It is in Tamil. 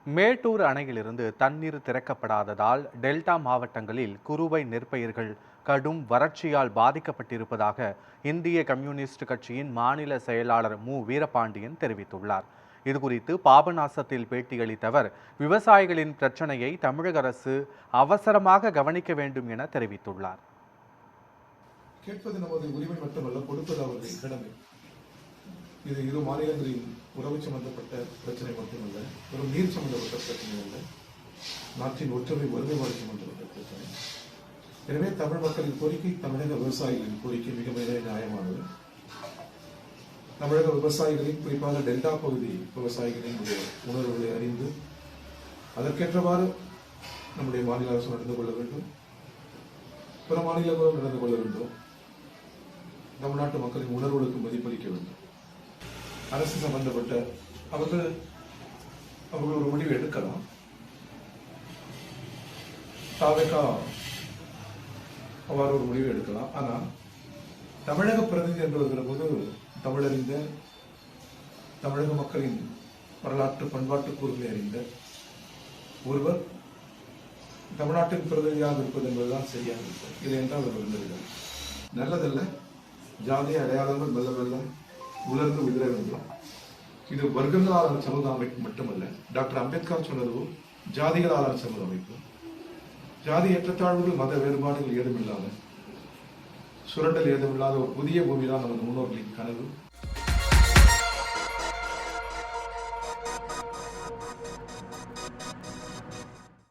மேட்டூர் அணையிலிருந்து தண்ணீர் திறக்கப்படாததால் டெல்டா மாவட்டங்களில் குறுவை நெற்பயிர்கள் கடும் வறட்சியால் பாதிக்கப்பட்டிருப்பதாக இந்திய கம்யூனிஸ்ட் கட்சியின் மாநில செயலாளர் மு வீரபாண்டியன் தெரிவித்துள்ளார். இதுகுறித்து பாபநாசத்தில் பேட்டியளித்த அவர், விவசாயிகளின் பிரச்சனையை தமிழக அரசு அவசரமாக கவனிக்க வேண்டும் என தெரிவித்துள்ளார். கேட்பது நமது உரிமை மட்டுமல்ல, கொடுப்பது அவர்களின் கடமை. இது இரு மாநிலங்களின் உறவு சம்பந்தப்பட்ட பிரச்சனை மட்டுமல்ல, ஒரு நீர் சம்பந்தப்பட்ட பிரச்சனை அல்ல, நாட்டின் ஒற்றுமை ஒருமைப்பாடு சம்பந்தப்பட்ட பிரச்சனை. எனவே தமிழ் மக்களின் கோரிக்கை, தமிழக விவசாயிகளின் கோரிக்கை மிக மிக நியாயமானது. தமிழக விவசாயிகளின், குறிப்பாக டெல்டா பகுதி விவசாயிகளின் உணர்வுகளை அறிந்து அதற்கேற்றவாறு நம்முடைய மாநில அரசு நடந்து கொள்ள வேண்டும், பிற மாநிலங்களும் நடந்து கொள்ள வேண்டும். தமிழ்நாட்டு மக்களின் உணர்வுகளுக்கு மதிப்பளிக்க வேண்டும். அரசு சம்பந்தப்பட்ட அவர்கள் ஒரு முடிவு எடுக்கலாம். தாவேகா அவ்வாறு ஒரு முடிவு எடுக்கலாம். ஆனால் தமிழக பிரதிநிதி என்று வருகிற போது தமிழறிந்த, தமிழக மக்களின் வரலாற்று பண்பாட்டு கூறுகளை அறிந்த ஒருவர் தமிழ்நாட்டின் பிரதிநிதியாக இருப்பது என்பதுதான் சரியாக இருக்கும். இல்லை என்றால் அவர் விரும்புகிறார். நல்லதல்ல. ஜாதிய அடையாளங்கள் மெல்ல மெல்ல உலர்ந்து விதிர வேண்டும். இது வர்க்கங்களாலான சமூக அமைப்பு மட்டுமல்ல. டாக்டர் அம்பேத்கர் சொன்னது ஜாதிகளாலான சமூக அமைப்பு. ஜாதி ஏற்றத்தாழ்வுகள், மத வேறுபாடுகள் ஏதுமில்லாத, சுரண்டல் ஏதுமில்லாத ஒரு புதிய பூமி தான் நமது முன்னோர்களின் கனவு.